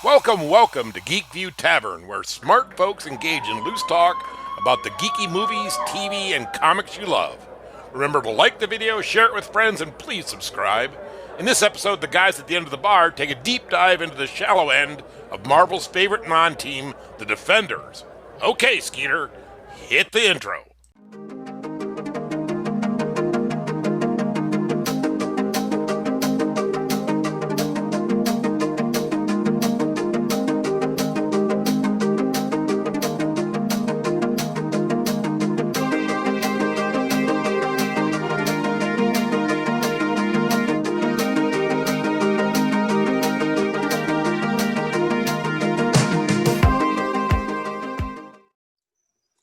Welcome to Geekview Tavern, where smart folks engage in loose talk about the geeky movies, TV, and comics you love. Remember to like the video, share it with friends, and please subscribe. In this episode, the guys at the end of the bar take a deep dive into the shallow end of Marvel's favorite non-team, the Defenders. Okay, Skeeter, hit the intro.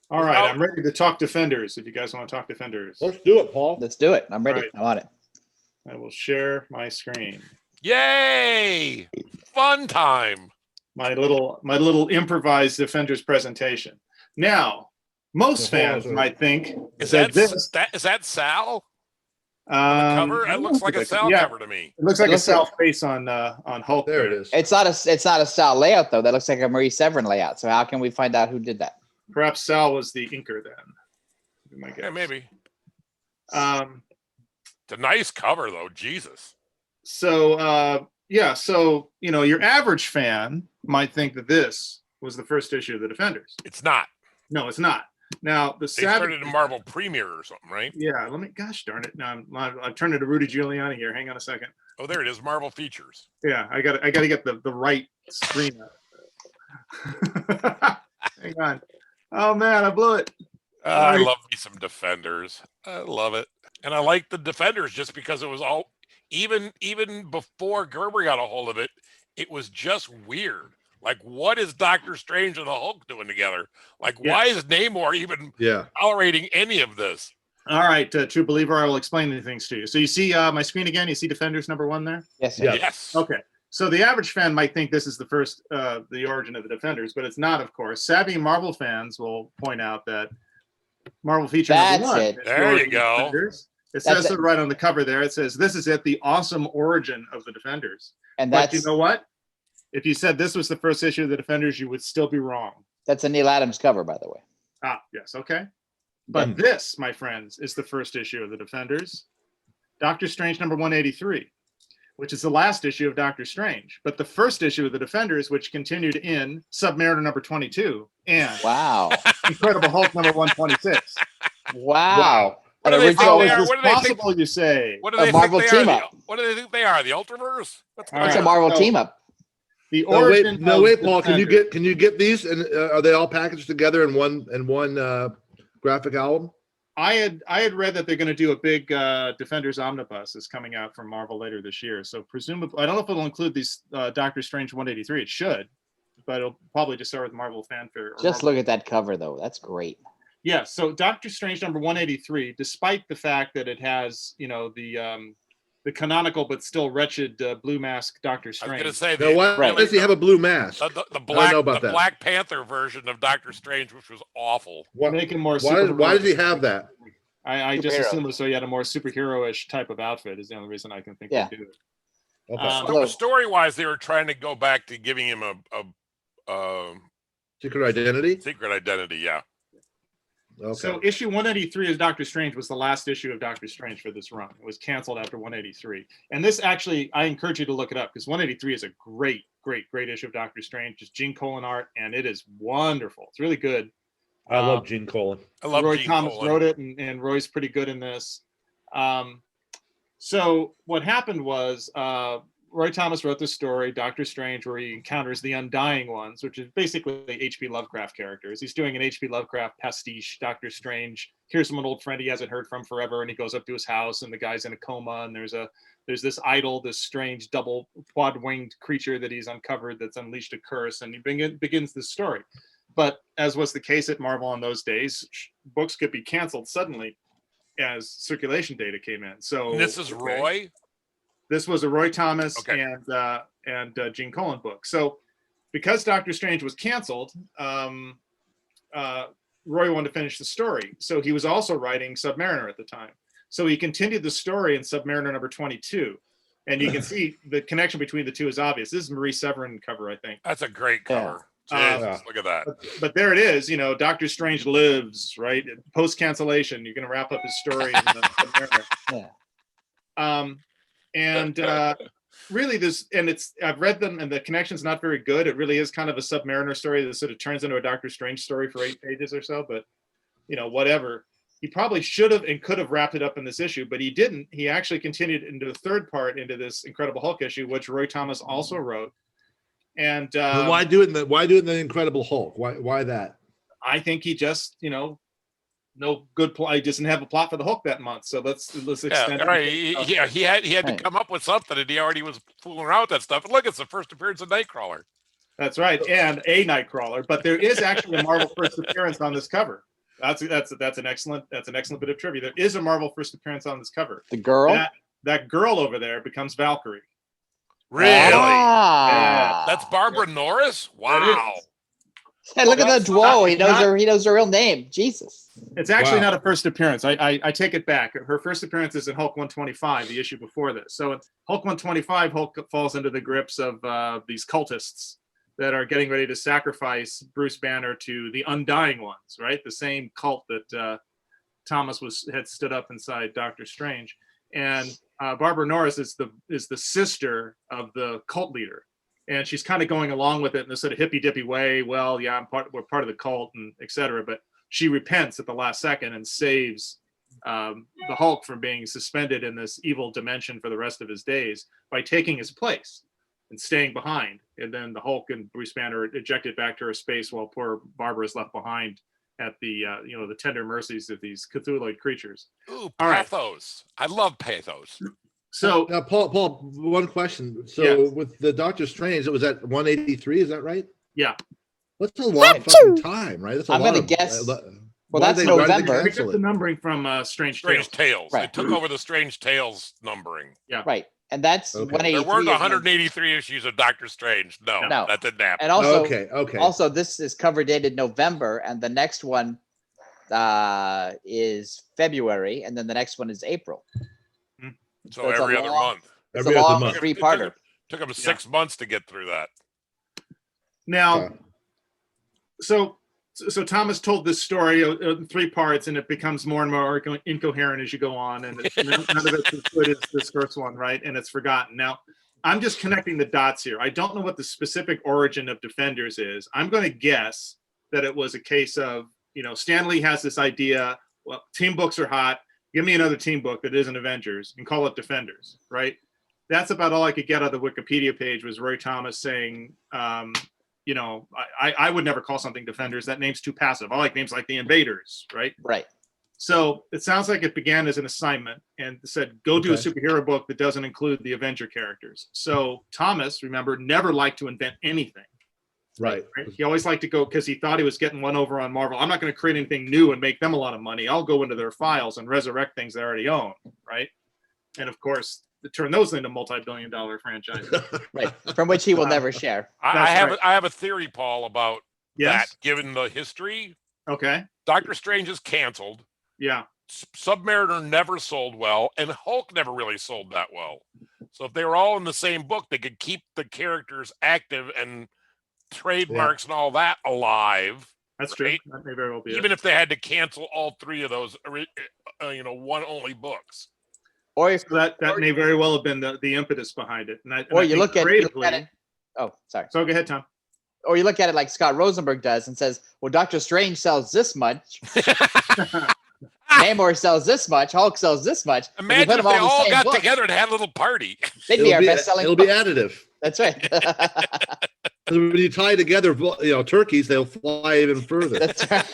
All right, I'm ready to talk Defenders. If you guys want to talk Defenders, Let's do it, Paul. Let's do it. I'm ready. Right. I want it. I will share my screen. Yay! Fun time. My little improvised Defenders presentation. Now, most fans might think Is that that Sal? Cover? It looks like a Sal cover to me. It looks like a Sal face on Hulk. There it is. It's not a style layout though. That looks like a Marie Severin layout. So how can we find out who did that? Perhaps Sal was the inker then. My guess. Yeah, maybe. It's a nice cover though. Jesus. So so your average fan might think that this was the first issue of the Defenders. It's not. No, it's not. Now the They started in Marvel Premiere or something, right? Yeah, gosh darn it. Now I'm turning to Rudy Giuliani here. Hang on a second. Oh, there it is. Marvel Features. Yeah, I got to get the right screen up. Hang on. Oh man, I blew it. I love me some Defenders. I love it. And I like the Defenders just because it was all even before Gerber got a hold of it, it was just weird. Like, what is Doctor Strange and the Hulk doing together? Like, why is Namor even tolerating any of this? All right, true believer, I will explain these things to you. So you see my screen again? You see Defenders #1 there? Yes. Yes. Okay. So the average fan might think this is the first, the origin of the Defenders, but it's not, of course. Savvy Marvel fans will point out that Marvel feature #1. It. There you go. It says it right on the cover there. It says, "This is it, the awesome origin of the Defenders." And but you know what? If you said this was the first issue of the Defenders, you would still be wrong. That's a Neal Adams cover, by the way. Ah, yes, okay. But this, my friends, is the first issue of the Defenders. Doctor Strange #183. Which is the last issue of Doctor Strange, but the first issue of the Defenders, which continued in Submariner #22 and Incredible Hulk #126. Wow. What do they think How they is are? this What do they think? possible, you say? What do they Marvel think they team are? up. What do they think they are? The Ultraverse? All It's right, a Marvel so team up. The origin. No, wait, Paul. Defenders. Can you get these? And are they all packaged together in one graphic album? I had read that they're going to do a big Defenders omnibus is coming out from Marvel later this year. So presumably, I don't know if it'll include these Doctor Strange 183. It should, but it'll probably just start with Marvel fanfare. Just look at that cover, though. That's great. Yeah. So Doctor Strange #183, despite the fact that it has the canonical but still wretched blue mask Doctor Strange. I was going to No, say why does he have a blue mask? the Black Panther version of Doctor Strange, which was awful. Make him more. Why does he have that? I just assumed so. He had a more superhero-ish type of outfit. Is the only reason I can think they do it. Okay. Story-wise, they were trying to go back to giving him a Secret identity. secret identity. Yeah. Okay. So issue 183 of Doctor Strange was the last issue of Doctor Strange for this run. It was canceled after 183. And this actually, I encourage you to look it up because 183 is a great issue of Doctor Strange. Just Gene Colan art, and it is wonderful. It's really good. I love Gene Colan. I love Roy Gene Thomas Colan. wrote it, and Roy's pretty good in this. So what happened was Roy Thomas wrote this story, Doctor Strange, where he encounters the Undying Ones, which is basically H.P. Lovecraft characters. He's doing an H.P. Lovecraft pastiche. Doctor Strange hears from an old friend he hasn't heard from forever, and he goes up to his house, and the guy's in a coma, and there's this idol, this strange double quad-winged creature that he's uncovered that's unleashed a curse, and he begins this story. But as was the case at Marvel in those days, books could be canceled suddenly as circulation data came in. So And this is Roy. This was a Roy Thomas and Gene Colan book. So because Doctor Strange was canceled, Roy wanted to finish the story. So he was also writing Submariner at the time. So he continued the story in Submariner #22. And you can see the connection between the two is obvious. This is Marie Severin cover, I think. That's a great cover. Yeah. Jesus, look at that. But there it is. You know, Doctor Strange lives, right? Post cancellation, you're going to wrap up his story. Really, I've read them, and the connection's not very good. It really is kind of a Submariner story that sort of turns into a Doctor Strange story for 8 pages or so. But whatever. He probably should have and could have wrapped it up in this issue, but he didn't. He actually continued into the third part, into this Incredible Hulk issue, which Roy Thomas also wrote. And why do it in the Incredible Hulk? Why that? I think he just, no good plot. He doesn't have a plot for the Hulk that month, so let's extend it. Right. He had to come up with something, and he already was fooling around with that stuff. And look, it's the first appearance of Nightcrawler. That's right, and a Nightcrawler. But there is actually a Marvel first appearance on this cover. That's an excellent bit of trivia. There is a Marvel first appearance on this cover. The girl. That girl over there becomes Valkyrie. Really? Ah. That's Barbara Norris? Wow. Hey, look at the whoa! He knows her real name. Jesus. It's actually not a first appearance. I take it back. Her first appearance is in Hulk 125, the issue before this. So in Hulk 125, Hulk falls into the grips of these cultists that are getting ready to sacrifice Bruce Banner to the Undying Ones, right? The same cult that Thomas had stood up inside Doctor Strange. And Barbara Norris is the sister of the cult leader. And she's kind of going along with it in this sort of hippy-dippy way. Well, yeah, we're part of the cult, and et cetera. But she repents at the last second and saves the Hulk from being suspended in this evil dimension for the rest of his days by taking his place and staying behind. And then the Hulk and Bruce Banner are ejected back to her space while poor Barbara is left behind at the the tender mercies of these Cthulhu creatures. Ooh, pathos. Right. I love pathos. So now, Paul, one question. So with the Doctor Strange, it was at 183, is that right? Yeah. That's a long fucking time, right? That's I'm going to guess. Well, that's November. Picked up the numbering from Strange Tales. Right. It took over the Strange Tales numbering. Yeah. Right. And that's 183. There weren't 183 issues of Doctor Strange. No, that didn't happen. And also, okay. Also, this is cover dated November, and the next one is February, and then the next one is April. So every other month. It's a long three-parter. Took him 6 months to get through that. Now, so Thomas told this story in 3 parts, and it becomes more and more incoherent as you go on, and none of it's as good as this first one, right? And it's forgotten. Now, I'm just connecting the dots here. I don't know what the specific origin of Defenders is. I'm going to guess that it was a case of, Stan Lee has this idea, well, team books are hot. Give me another team book that isn't Avengers and call it Defenders, right? That's about all I could get out of the Wikipedia page was Roy Thomas saying, I would never call something Defenders. That name's too passive. I like names like the Invaders, right? Right. So it sounds like it began as an assignment and said, go do a superhero book that doesn't include the Avenger characters. So Thomas, remember, never liked to invent anything. Right. He always liked to go because he thought he was getting one over on Marvel. I'm not going to create anything new and make them a lot of money. I'll go into their files and resurrect things they already own, right? And of course, to turn those into multi-billion-dollar franchises. Right, from which he will never share. I have a theory, Paul, about that, given the history. Okay. Doctor Strange is canceled. Yeah. Submariner never sold well, and Hulk never really sold that well. So if they were all in the same book, they could keep the characters active and trademarks and all that alive. That's true. That may very well be even if they had to cancel all 3 of those, one-only books. Or that may very well have been the impetus behind it. You look at it. Oh, sorry. So go ahead, Tom. Or you look at it like Scott Rosenberg does and says, well, Doctor Strange sells this much. Namor sells this much. Hulk sells this much. Imagine if they all got together and had a little party. They'd be our best-selling It'll be additive. That's right. When you tie together, turkeys, they'll fly even further. That's right.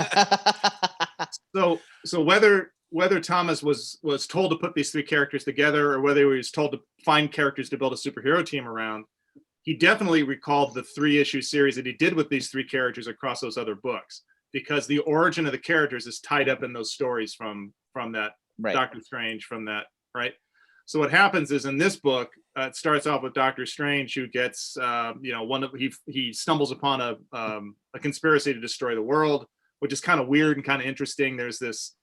So whether Thomas was told to put these 3 characters together or whether he was told to find characters to build a superhero team around, he definitely recalled the 3-issue series that he did with these 3 characters across those other books, because the origin of the characters is tied up in those stories from that Doctor Strange, from that, right? So what happens is in this book, it starts off with Doctor Strange, who gets, he stumbles upon a conspiracy to destroy the world, which is kind of weird and kind of interesting. There's this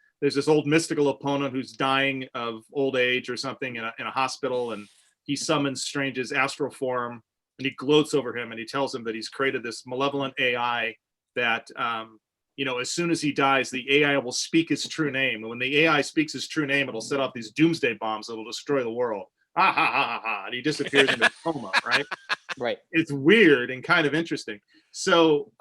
old mystical opponent who's dying of old age or something in a hospital, and he summons Strange's astral form, and he gloats over him, and he tells him that he's created this malevolent AI that, as soon as he dies, the AI will speak his true name. And when the AI speaks his true name, it'll set off these doomsday bombs that'll destroy the world. Ha ha ha ha ha. And he disappears into a coma, right? Right. It's weird and kind of interesting. So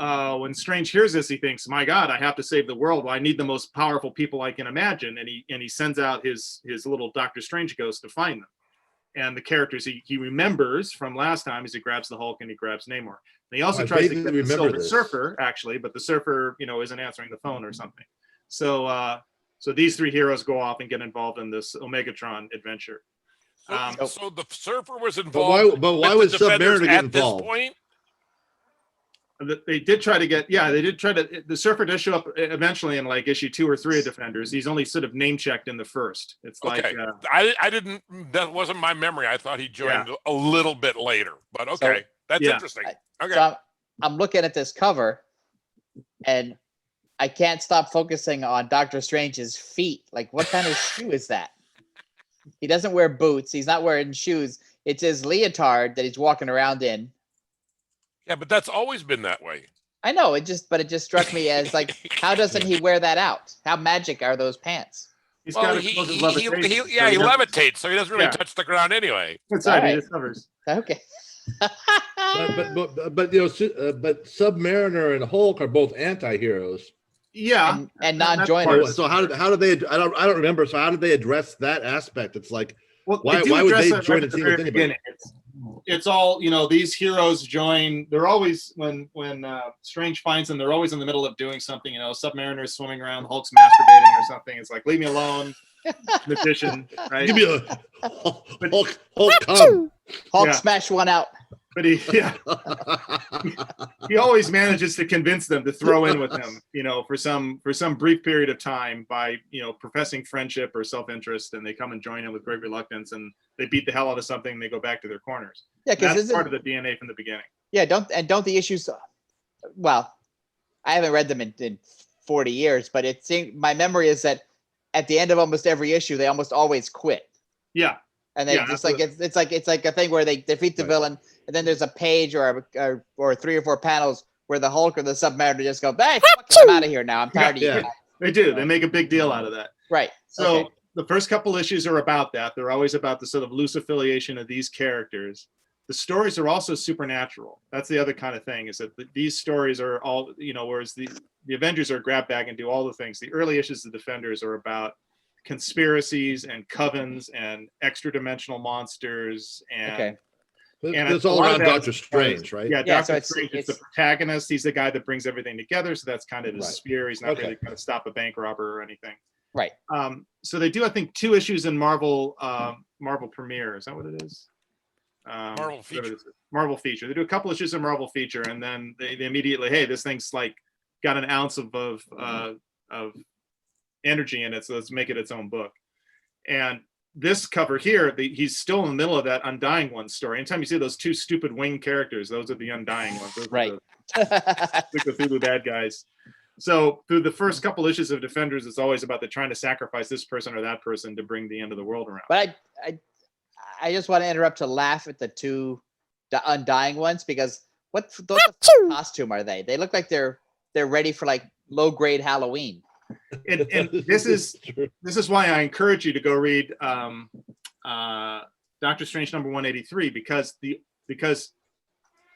when Strange hears this, he thinks, my God, I have to save the world. Well, I need the most powerful people I can imagine. And he sends out his little Doctor Strange ghost to find them. And the characters he remembers from last time is he grabs the Hulk and he grabs Namor. And he also tries to get the Silver Surfer, actually, but the Surfer, isn't answering the phone or something. So these three heroes go off and get involved in this Omegatron adventure. So the Surfer was involved. But why would Submariner get involved? This point? They did try to the Surfer does show up eventually in like issue 2 or 3 of Defenders. He's only sort of name checked in the first. It's like I didn't, that wasn't my memory. I thought he joined a little bit later, but okay. That's interesting. Okay. So I'm looking at this cover and I can't stop focusing on Doctor Strange's feet. Like, what kind of shoe is that? He doesn't wear boots. He's not wearing shoes. It's his leotard that he's walking around in. Yeah, but that's always been that way. I know, it just struck me as like, how doesn't he wear that out? How magic are those pants? he levitates, so he doesn't really touch the ground anyway. That's right. He just hovers. Okay. but Submariner and Hulk are both anti-heroes. Yeah, and non-joiners. So how did they? I don't remember. So how did they address that aspect? It's like, why would they join a team with anybody? It's all, these heroes join. They're always when Strange finds them, they're always in the middle of doing something. Submariner's swimming around, Hulk's masturbating or something. It's like, leave me alone, magician, right? Give me a Hulk smash one out. But he always manages to convince them to throw in with him, for some brief period of time by, professing friendship or self-interest, and they come and join him with great reluctance, and they beat the hell out of something and they go back to their corners. Yeah, because that's part of the DNA from the beginning. Yeah, don't the issues, well, I haven't read them in 40 years, but it seemed, my memory is that at the end of almost every issue, they almost always quit. Yeah. And they it's like a thing where they defeat the villain, and then there's a page or 3 or 4 panels where the Hulk or the Submariner just go, hey, I'm out of here now. I'm tired of you. They do. They make a big deal out of that. Right. So the first couple issues are about that. They're always about the sort of loose affiliation of these characters. The stories are also supernatural. That's the other kind of thing, is that these stories are all, whereas the Avengers are grab bag and do all the things. The early issues of Defenders are about conspiracies and covens and extra dimensional monsters and it's all around Doctor Strange, right? Yeah, Doctor Strange is the protagonist. He's the guy that brings everything together, so that's kind of his sphere. He's not really going to stop a bank robber or anything. Right. So they do, I think, 2 issues in Marvel Premiere. Is that what it is? Marvel Feature. Marvel Feature. They do a couple issues of Marvel Feature, and then they immediately, hey, this thing's like got an ounce of energy in it, so let's make it its own book. And this cover here, he's still in the middle of that Undying One story. Anytime you see those 2 stupid winged characters, those are the Undying Ones. Those right. Are the Cthulhu bad guys. So through the first couple issues of Defenders, it's always about trying to sacrifice this person or that person to bring the end of the world around. But I just want to interrupt to laugh at the Undying Ones, because what costume are they? They look like they're ready for like low grade Halloween. And this is why I encourage you to go read Doctor Strange number 183, because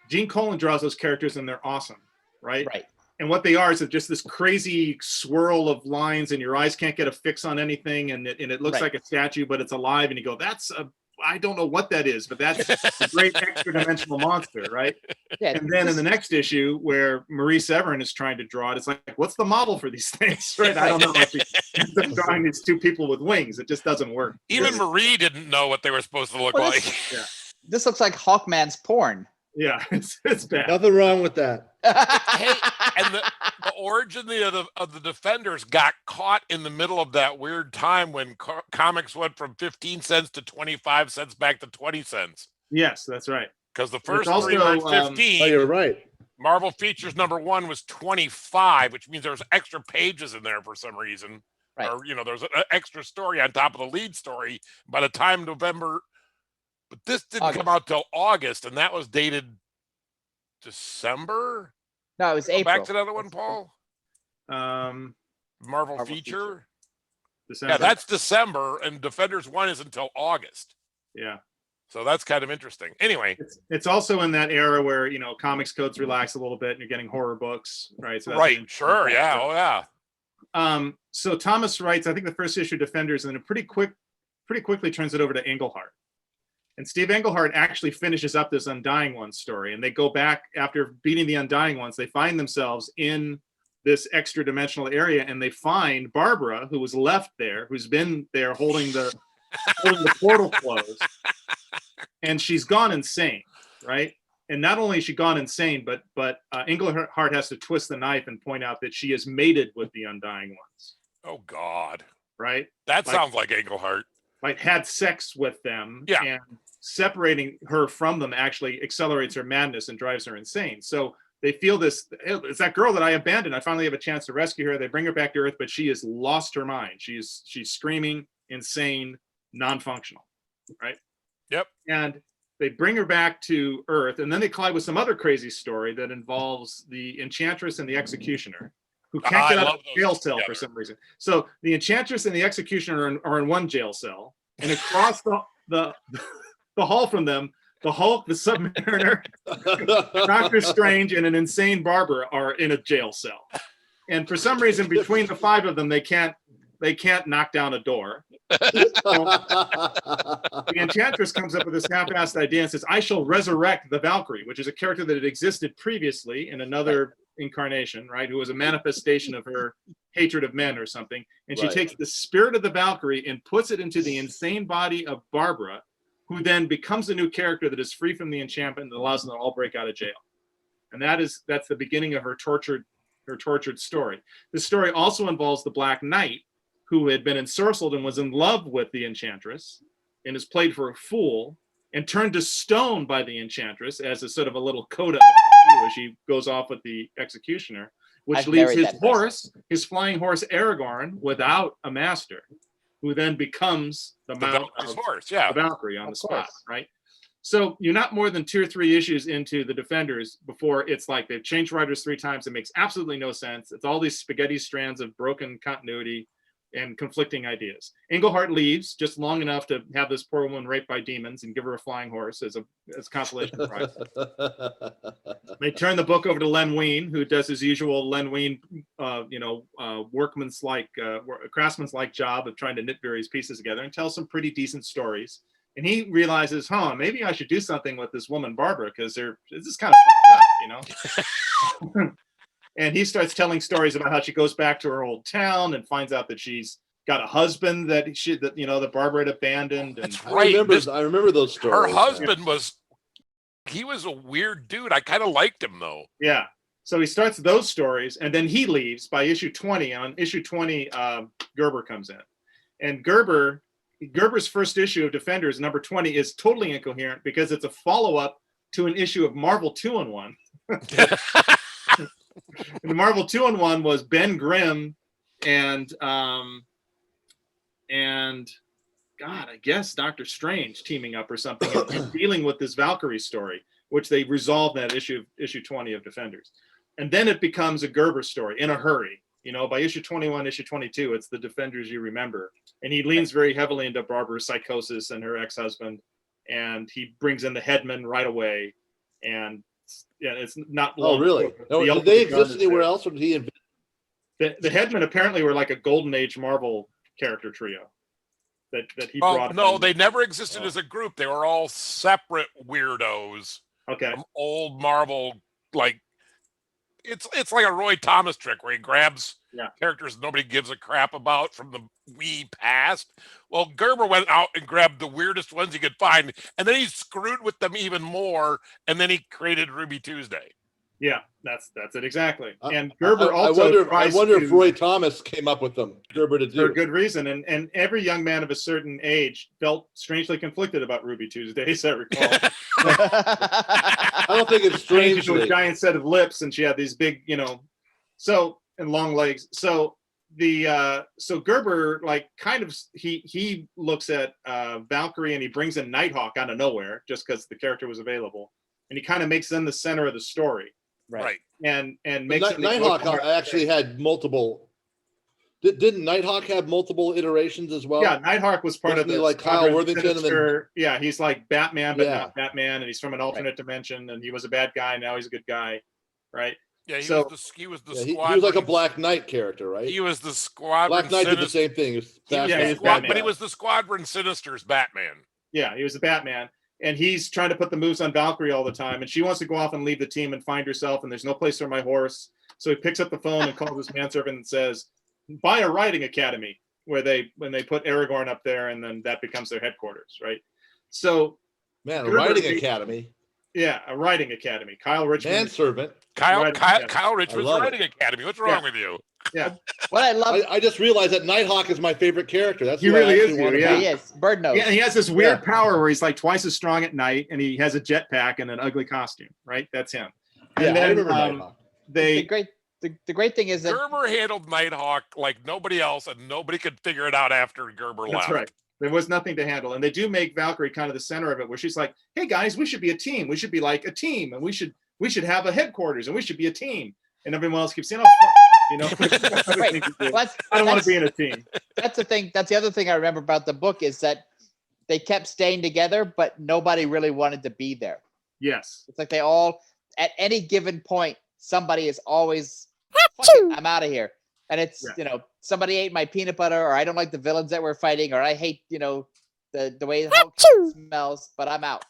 Gene Colan draws those characters and they're awesome, right? Right. And what they are is just this crazy swirl of lines, and your eyes can't get a fix on anything, and it looks like a statue, but it's alive, and you go, I don't know what that is, but that's a great extra dimensional monster, right? Yeah, and then in the next issue, where Marie Severin is trying to draw it, it's like, what's the model for these things, right? I don't know. If he's drawing these 2 people with wings, it just doesn't work. Even Marie didn't know what they were supposed to look like. This looks like Hawkman's porn. Yeah, it's bad. Nothing wrong with that. Hey, and the origin of the Defenders got caught in the middle of that weird time when comics went from 15 cents to 25 cents back to 20 cents. Yes, that's right. Because the first 3 were 15. Oh, you're right. Marvel Features number 1 was 25, which means there's extra pages in there for some reason. Right. Or, there's an extra story on top of the lead story. By the time But this didn't come out till August, and that was dated December. No, it was April. Back to the other one, Paul. Marvel feature. December. Yeah, that's December, and Defenders 1 is until August. Yeah. So that's kind of interesting. Anyway, it's also in that era where comics codes relax a little bit, and you're getting horror books, right? So right, sure, yeah, oh yeah. So Thomas writes, I think the first issue of Defenders, and then pretty quickly turns it over to Englehart. And Steve Englehart actually finishes up this Undying Ones story, and they go back after beating the Undying Ones. They find themselves in this extra dimensional area, and they find Barbara, who was left there, who's been there holding the portal closed, and she's gone insane, right? And not only is she gone insane, but Englehart has to twist the knife and point out that she is mated with the Undying Ones. Oh God! Right? That sounds like Englehart. Like had sex with them, yeah. And separating her from them actually accelerates her madness and drives her insane. So they feel this, it's that girl that I abandoned. I finally have a chance to rescue her. They bring her back to Earth, but she has lost her mind. She's screaming, insane, non-functional, right? Yep. And they bring her back to Earth, and then they collide with some other crazy story that involves the Enchantress and the Executioner, who can't get out of the jail cell for some reason. So the Enchantress and the Executioner are in one jail cell, and across the hall from them, the Hulk, the Submariner, Doctor Strange, and an insane barber are in a jail cell. And for some reason, between the five of them, they can't knock down a door. So the Enchantress comes up with this half-assed idea and says, I shall resurrect the Valkyrie, which is a character that had existed previously in another incarnation, right? Who was a manifestation of her hatred of men or something. And she takes the spirit of the Valkyrie and puts it into the insane body of Barbara, who then becomes a new character that is free from the enchantment and allows them to all break out of jail. And that's the beginning of her tortured story. This story also involves the Black Knight, who had been ensorcelled and was in love with the Enchantress and is played for a fool and turned to stone by the Enchantress as a sort of a little coda as she goes off with the Executioner, which leaves his horse, his flying horse Aragorn, without a master, who then becomes the mount of horse, the Valkyrie on the spot, right? So you're not more than 2 or 3 issues into the Defenders before it's like they've changed writers 3 times. It makes absolutely no sense. It's all these spaghetti strands of broken continuity and conflicting ideas. Englehart leaves just long enough to have this poor woman raped by demons and give her a flying horse as consolation prize. They turn the book over to Len Wein, who does his usual Len Wein, craftsman's-like job of trying to knit various pieces together and tell some pretty decent stories. And he realizes, maybe I should do something with this woman Barbara, because this is kind of fucked up, And he starts telling stories about how she goes back to her old town and finds out that she's got a husband that Barbara had abandoned. And that's right. I remember those stories. Her husband was a weird dude. I kind of liked him though. Yeah. So he starts those stories, and then he leaves by issue 20. On issue 20, Gerber comes in, and Gerber's first issue of Defenders, number 20, is totally incoherent because it's a follow-up to an issue of Marvel 2-in-1. And the Marvel 2-in-1 was Ben Grimm and God, I guess Doctor Strange teaming up or something and dealing with this Valkyrie story, which they resolved in that issue 20 of Defenders. And then it becomes a Gerber story in a hurry. By issue 21, issue 22, it's the Defenders you remember. And he leans very heavily into Barbara's psychosis and her ex-husband. And he brings in the Headman right away. And it's not long. Oh, really? Did they exist anywhere else, or did he invent? The Headmen apparently were like a Golden Age Marvel character trio that he brought. No, they never existed as a group. They were all separate weirdos. Okay. From old Marvel, like it's like a Roy Thomas trick where he grabs characters nobody gives a crap about from the wee past. Well, Gerber went out and grabbed the weirdest ones he could find, and then he screwed with them even more, and then he created Ruby Tuesday. Yeah, that's it exactly. And Gerber also I wonder if Roy Thomas came up with them. Gerber to do for a good reason, and every young man of a certain age felt strangely conflicted about Ruby Tuesday, as I recall. I don't think it's strange. She had a giant set of lips, and she had these big, and long legs. So so Gerber kind of he looks at Valkyrie and he brings in Nighthawk out of nowhere just because the character was available, and he kind of makes them the center of the story. Right. And makes Nighthawk actually had multiple. Didn't Nighthawk have multiple iterations as well? Yeah, Nighthawk was part of the like Kyle Worthington, and then he's like Batman, but not Batman, and he's from an alternate dimension, and he was a bad guy, now he's a good guy, right? Yeah, he was the squadron. He was like a Black Knight character, right? He was the squadron. Black Knight did the same thing. But he was the Squadron Sinister's Batman. Yeah, he was the Batman. And he's trying to put the moves on Valkyrie all the time. And she wants to go off and leave the team and find herself. And there's no place for my horse. So he picks up the phone and calls his manservant and says, buy a riding academy, when they put Aragorn up there, and then that becomes their headquarters, right? So a riding academy. Yeah, a riding academy. Kyle Richmond. Manservant. Kyle Richmond's riding academy. What's wrong with you? Yeah. What I love. I just realized that Nighthawk is my favorite character. That's he really is. He is. Bird nose. Yeah, and he has this weird power where he's like twice as strong at night, and he has a jetpack and an ugly costume. Right? That's him. And then, I remember Nighthawk. The great thing is that Gerber handled Nighthawk like nobody else, and nobody could figure it out after Gerber left. That's right. There was nothing to handle. And they do make Valkyrie kind of the center of it, where she's like, hey guys, we should be a team. We should be like a team, and we should have a headquarters, and we should be a team. And everyone else keeps saying, right. I don't want to be in a team. That's the thing. That's the other thing I remember about the book is that they kept staying together, but nobody really wanted to be there. Yes. It's like they all, at any given point, somebody is always, I'm out of here. And it's, somebody ate my peanut butter, or I don't like the villains that we're fighting, or I hate, the way the Hulk smells, but I'm out.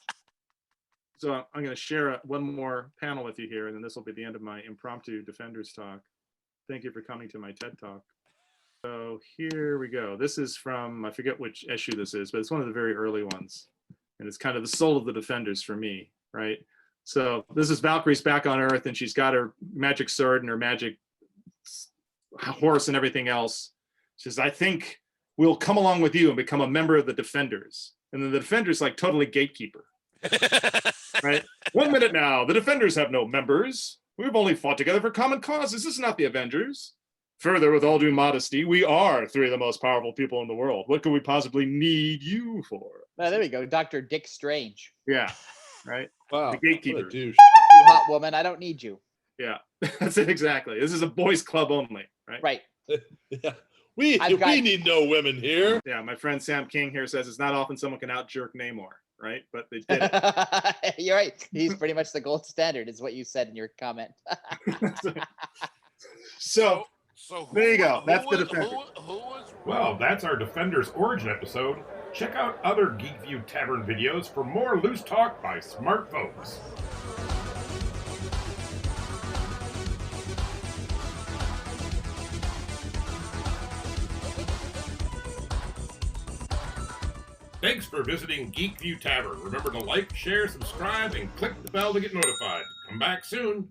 So I'm going to share one more panel with you here, and then this will be the end of my impromptu Defenders talk. Thank you for coming to my TED Talk. So here we go. This is from, I forget which issue this is, but it's one of the very early ones. And it's kind of the soul of the Defenders for me, right? So this is Valkyrie's back on Earth, and she's got her magic sword and her magic horse and everything else. She says, I think we'll come along with you and become a member of the Defenders. And then the Defenders like totally gatekeeper. Right? 1 minute now. The Defenders have no members. We've only fought together for common causes. This is not the Avengers. Further, with all due modesty, we are three of the most powerful people in the world. What could we possibly need you for? Oh, there we go. Dr. Dick Strange. Yeah. Right? Wow. The gatekeeper. What a douche. You hot woman. I don't need you. Yeah. That's it exactly. This is a boys club only. Right? Right. Yeah. We need no women here. Yeah. My friend Sam King here says it's not often someone can out-jerk Namor. Right, but they did it. You're right. He's pretty much the gold standard, is what you said in your comment. so there you go. That's the Defenders. Well, that's our Defenders origin episode. Check out other Geekview Tavern videos for more loose talk by smart folks. Thanks for visiting Geekview Tavern. Remember to like, share, subscribe, and click the bell to get notified. Come back soon.